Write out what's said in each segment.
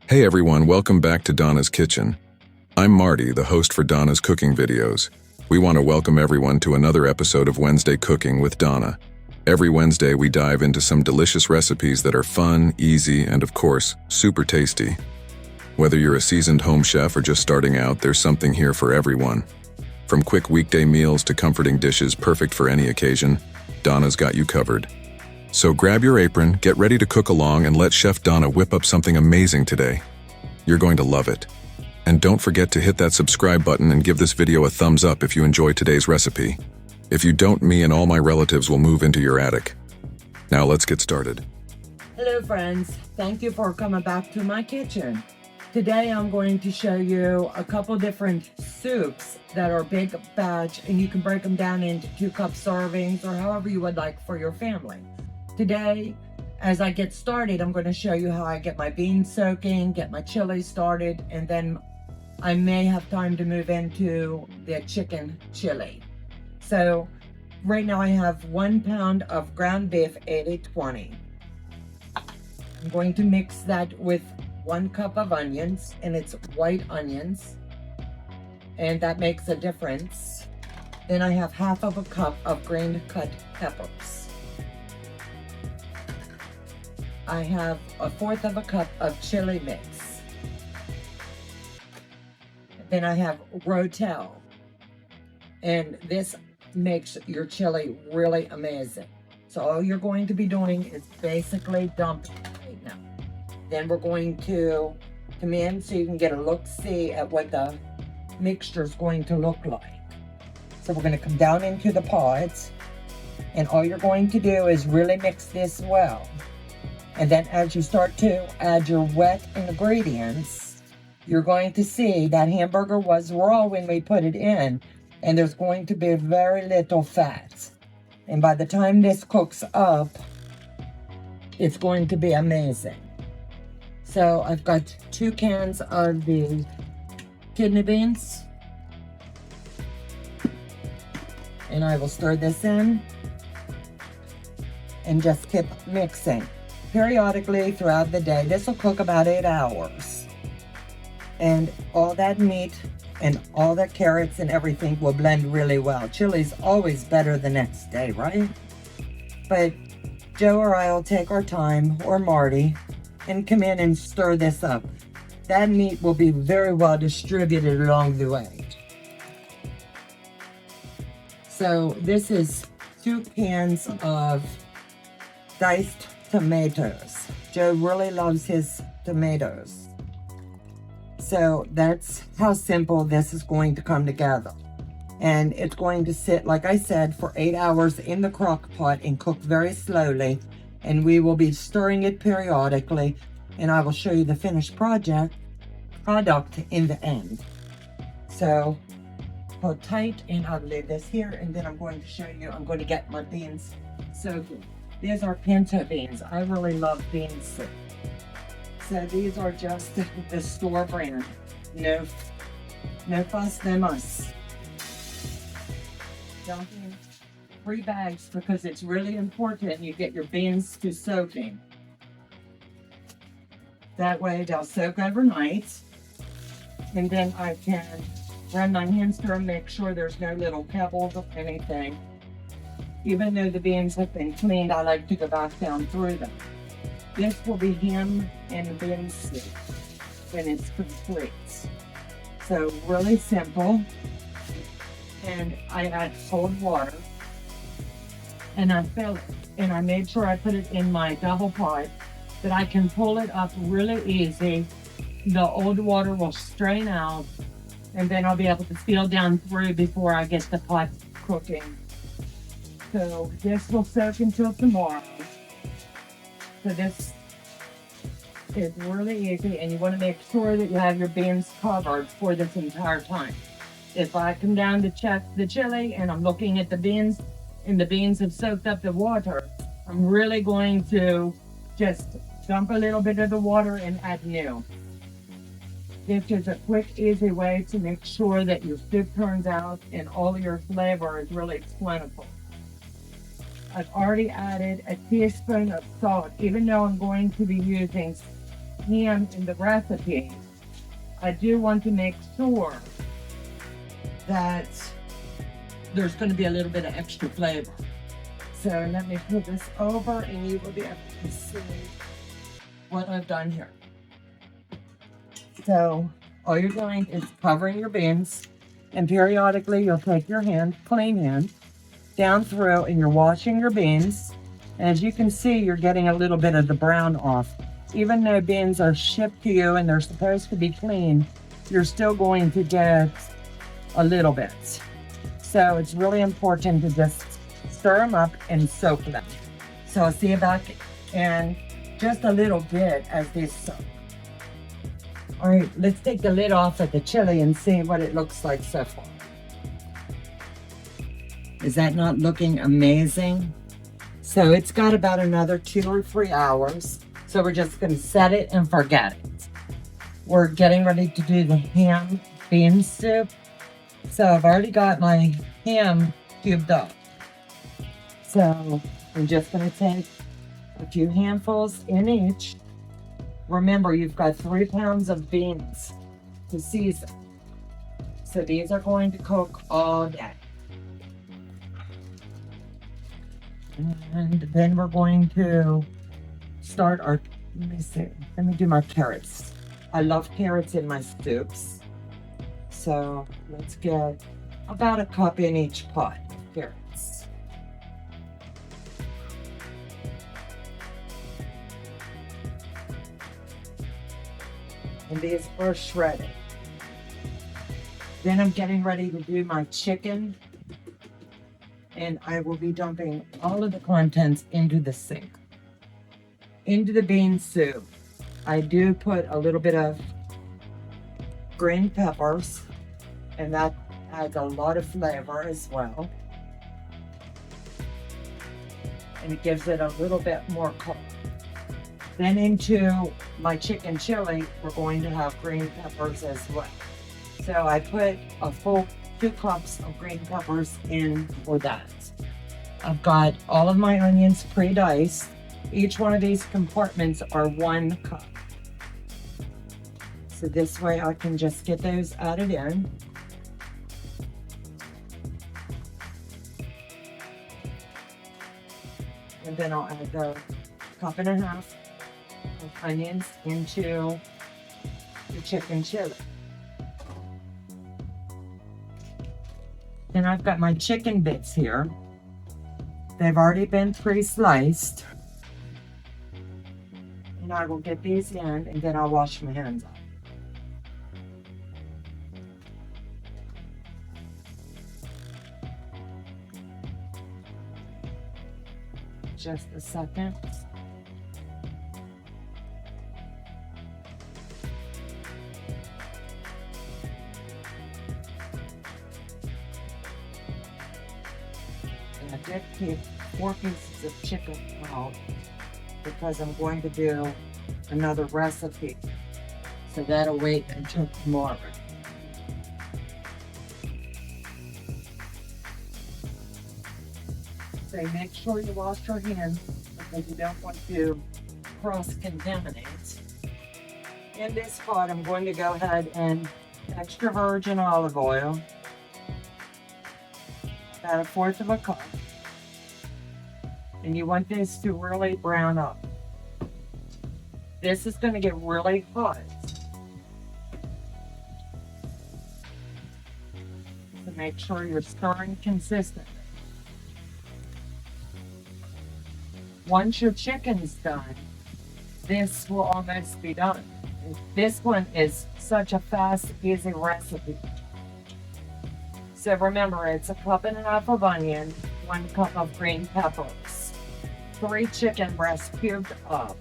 Hey everyone, welcome back to Donna's Kitchen. I'm Marty, the host for Donna's cooking videos. We want to welcome everyone to another episode of Wednesday Cooking with Donna. Every Wednesday we dive into some delicious recipes that are fun, easy, and of course, super tasty. Whether you're a seasoned home chef or just starting out, there's something here for everyone. From quick weekday meals to comforting dishes perfect for any occasion, Donna's got you covered. So grab your apron, get ready to cook along, and let Chef Donna whip up something amazing today. You're going to love it. And don't forget to hit that subscribe button and give this video a thumbs up if you enjoy today's recipe. If you don't, me and all my relatives will move into your attic. Now let's get started. Hello friends, thank you for coming back to my kitchen. Today I'm going to show you a couple different soups that are big batch, and you can break them down into 2-cup servings or however you would like for your family. Today, as I get started, I'm going to show you how I get my beans soaking, get my chili started, and then I may have time to move into the chicken chili. So right now I have 1 pound of ground beef 80/20. I'm going to mix that with 1 cup of onions, and it's white onions, and that makes a difference. Then I have 1/2 cup of grained cut peppers. I have 1/4 cup of chili mix. Then I have Rotel, and this makes your chili really amazing. So all you're going to be doing is basically dumping right now. Then we're going to come in so you can get a look-see at what the mixture is going to look like. So we're going to come down into the pots, and all you're going to do is really mix this well. And then as you start to add your wet ingredients, you're going to see that hamburger was raw when we put it in, and there's going to be very little fat. And by the time this cooks up, it's going to be amazing. So I've got 2 cans of the kidney beans, and I will stir this in and just keep mixing periodically throughout the day. This will cook about 8 hours, and all that meat and all the carrots and everything will blend really well. Chili's always better the next day, right? But Joe or I will take our time, or Marty, and come in and stir this up. That meat will be very well distributed along the way. So this is 2 cans of diced tomatoes. Joe really loves his tomatoes. So that's how simple this is going to come together. And it's going to sit, like I said, for 8 hours in the crock pot and cook very slowly. And we will be stirring it periodically, and I will show you the finished product in the end. So hold tight, and I'll leave this here, and then I'm going to show you, I'm going to get my beans soaking. These are pinto beans. I really love bean soup. So these are just the store brand. No fuss, no muss. Dumping 3 bags because it's really important you get your beans to soaking. That way they'll soak overnight, and then I can run my hands through and make sure there's no little pebbles or anything. Even though the beans have been cleaned, I like to go back down through them. This will be ham and bean soup when it's complete. So really simple. And I add cold water, and I fill it. And I made sure I put it in my double pot that I can pull it up really easy. The old water will strain out, and then I'll be able to feel down through before I get the pot cooking. So this will soak until tomorrow. So this is really easy, and you want to make sure that you have your beans covered for this entire time. If I come down to check the chili and I'm looking at the beans and the beans have soaked up the water, I'm really going to just dump a little bit of the water and add new. This is a quick, easy way to make sure that your soup turns out and all your flavor is really plentiful. I've already added a teaspoon of salt, even though I'm going to be using ham in the recipe, I do want to make sure that there's going to be a little bit of extra flavor. So let me put this over and you will be able to see what I've done here. So all you're doing is covering your beans, and periodically you'll take your hand, clean hand, down through and you're washing your beans. And as you can see, you're getting a little bit of the brown off. Even though beans are shipped to you and they're supposed to be clean, you're still going to get a little bit. So it's really important to just stir them up and soak them. So I'll see you back in just a little bit as they soak. All right, let's take the lid off of the chili and see what it looks like so far. Is that not looking amazing? So it's got about another 2 or 3 hours. So we're just gonna set it and forget it. We're getting ready to do the ham bean soup. So I've already got my ham cubed up. So I'm just gonna take a few handfuls in each. Remember, you've got 3 pounds of beans to season. So these are going to cook all day. And then we're going to start our, let me do my carrots. I love carrots in my soups. So let's get about a cup in each pot of carrots. And these are shredded. Then I'm getting ready to do my chicken. And I will be dumping all of the contents into the sink. Into the bean soup, I do put a little bit of green peppers, and that adds a lot of flavor as well. And it gives it a little bit more color. Then into my chicken chili, we're going to have green peppers as well. So I put a full 2 cups of green peppers in for that. I've got all of my onions pre-diced. Each one of these compartments are 1 cup. So this way I can just get those added in. And then I'll add the 1.5 cups of onions into the chicken chili. And I've got my chicken bits here. They've already been pre-sliced. And I will get these in and then I'll wash my hands off. Just a second. I did keep 4 pieces of chicken out because I'm going to do another recipe. So that'll wait until tomorrow. So make sure you wash your hands because you don't want to cross-contaminate. In this pot, I'm going to go ahead and extra virgin olive oil. About 1/4 cup. And you want this to really brown up. This is going to get really hot. So make sure you're stirring consistently. Once your chicken's done, this will almost be done. This one is such a fast, easy recipe. So remember, it's 1.5 cups of onion, 1 cup of green peppers, 3 chicken breasts cubed up.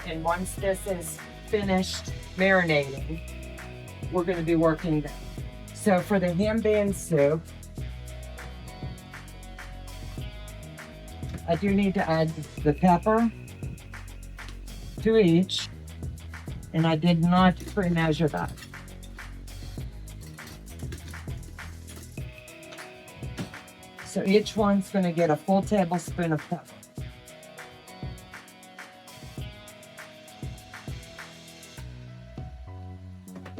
And once this is finished marinating, we're going to be working them. So for the ham bean soup, I do need to add the pepper to each, and I did not pre-measure that. So each one's going to get a full tablespoon of pepper.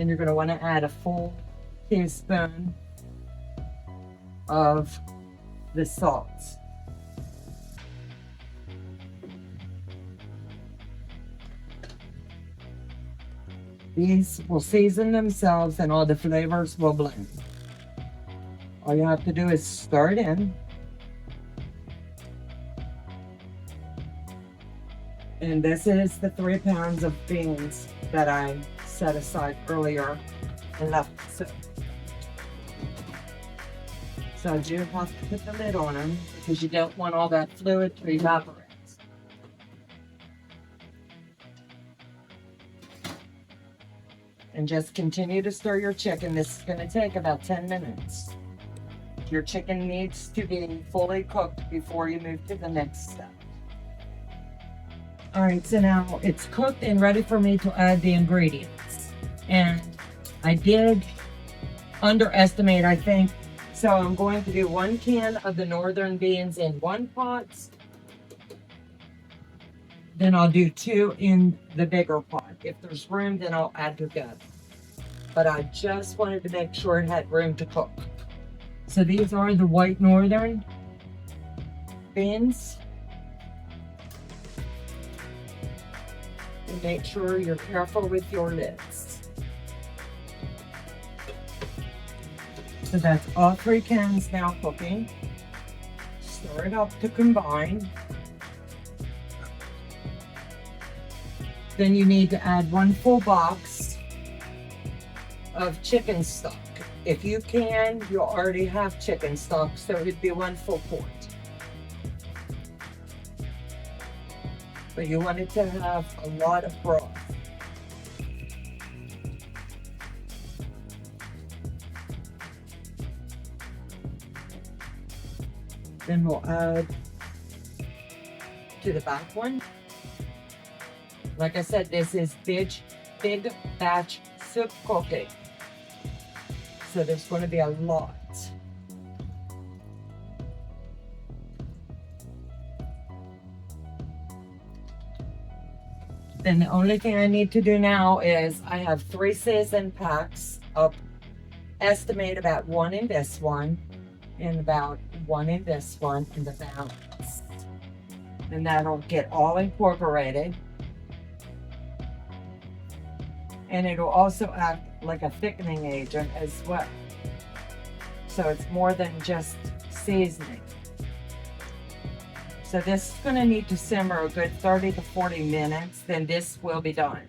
Then you're going to want to add a full teaspoon of the salt. These will season themselves and all the flavors will blend. All you have to do is stir it in. And this is the 3 pounds of beans that I set aside earlier and left soak. So I do have to put the lid on them because you don't want all that fluid to evaporate. And just continue to stir your chicken. This is going to take about 10 minutes. Your chicken needs to be fully cooked before you move to the next step. All right, so now it's cooked and ready for me to add the ingredients. And I did underestimate, I think. So I'm going to do 1 can of the northern beans in 1 pot. Then I'll do 2 in the bigger pot. If there's room, then I'll add together. But I just wanted to make sure it had room to cook. So these are the white northern beans. And make sure you're careful with your lids. So that's all 3 cans now cooking. Stir it up to combine. Then you need to add 1 full box of chicken stock. If you can, you already have chicken stock, so it'd be 1 full quart. But you want it to have a lot of broth. Then we'll add to the back one. Like I said, this is big batch soup cooking. So there's going to be a lot. Then the only thing I need to do now is I have 3 seasoned packs of estimate about 1 in this one and about 1 in this one in the balance. And that'll get all incorporated. And it'll also act like a thickening agent as well. So it's more than just seasoning. So this is going to need to simmer a good 30 to 40 minutes, then this will be done.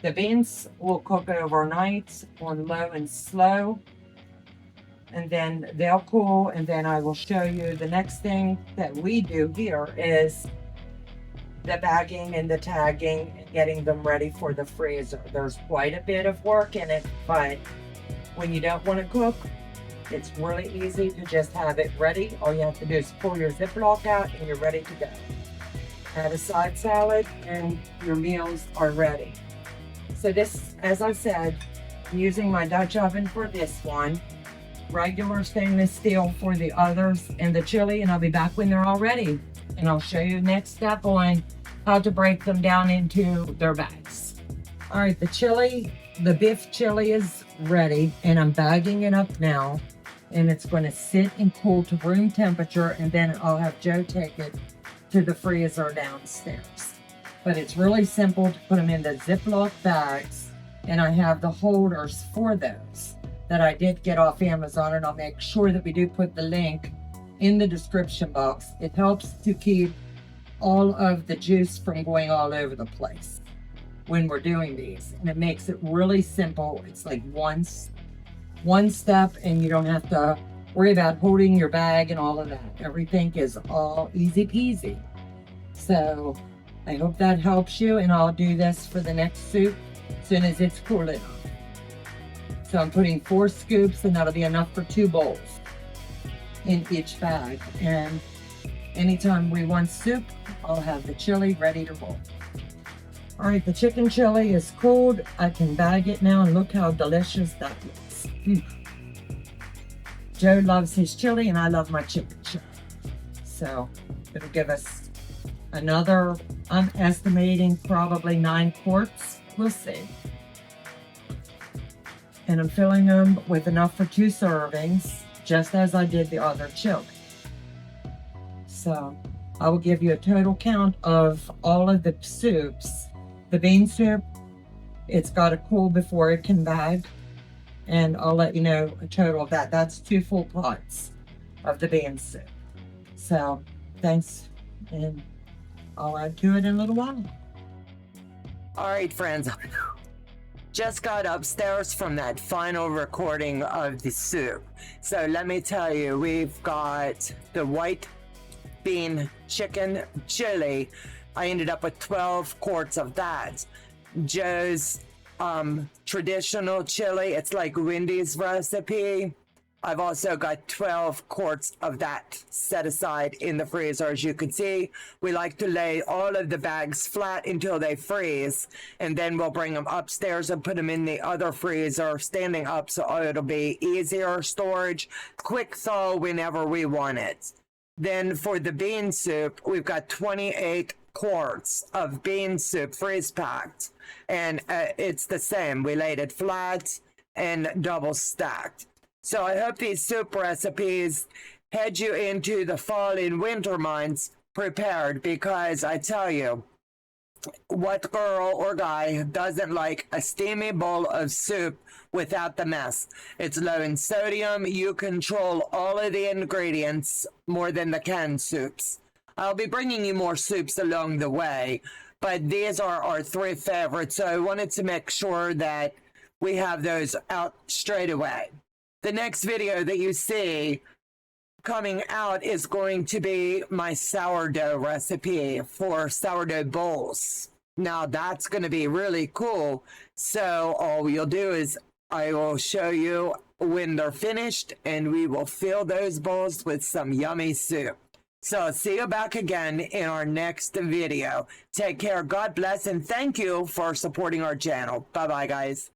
The beans will cook overnight on low and slow, and then they'll cool, and then I will show you the next thing that we do here is the bagging and the tagging and getting them ready for the freezer. There's quite a bit of work in it, but when you don't want to cook, it's really easy to just have it ready. All you have to do is pull your Ziploc out and you're ready to go. Add a side salad and your meals are ready. So this, as I said, I'm using my Dutch oven for this one, regular stainless steel for the others, and the chili, and I'll be back when they're all ready. And I'll show you the next step on how to break them down into their bags. All right, the chili, the beef chili is ready, and I'm bagging it up now. And it's going to sit and cool to room temperature, and then I'll have Joe take it to the freezer downstairs. But it's really simple to put them in the Ziploc bags, and I have the holders for those that I did get off Amazon, and I'll make sure that we do put the link in the description box. It helps to keep all of the juice from going all over the place when we're doing these, and it makes it really simple. It's like one step, and you don't have to worry about holding your bag and all of that. Everything is all easy peasy. So I hope that helps you, and I'll do this for the next soup as soon as it's cool enough. So I'm putting 4 scoops, and that'll be enough for 2 bowls in each bag. And anytime we want soup, I'll have the chili ready to roll. All right, the chicken chili is cooled. I can bag it now, and look how delicious that looks. Joe loves his chili, and I love my chicken chili. So it'll give us another, I'm estimating probably 9 quarts. We'll see. And I'm filling them with enough for 2 servings, just as I did the other chili. So I will give you a total count of all of the soups. The bean soup, it's got to cool before it can bag. And I'll let you know a total of that. That's 2 full pots of the bean soup. So thanks, and I'll add to it in a little while. All right, friends. Just got upstairs from that final recording of the soup. So let me tell you, we've got the white bean chicken chili. I ended up with 12 quarts of that. Joe's traditional chili, it's like Wendy's recipe. I've also got 12 quarts of that set aside in the freezer. As you can see, we like to lay all of the bags flat until they freeze, and then we'll bring them upstairs and put them in the other freezer standing up, so it'll be easier storage, quick thaw whenever we want it. Then for the bean soup, we've got 28 quarts of bean soup freeze packed, and it's the same. We laid it flat and double stacked. So I hope these soup recipes head you into the fall and winter months prepared, because I tell you, what girl or guy doesn't like a steamy bowl of soup without the mess? It's low in sodium. You control all of the ingredients more than the canned soups. I'll be bringing you more soups along the way, but these are our 3 favorites, so I wanted to make sure that we have those out straight away. The next video that you see coming out is going to be my sourdough recipe for sourdough bowls. Now that's going to be really cool. So all you'll do is I will show you when they're finished, and we will fill those bowls with some yummy soup. So see you back again in our next video. Take care. God bless, and thank you for supporting our channel. Bye-bye, guys.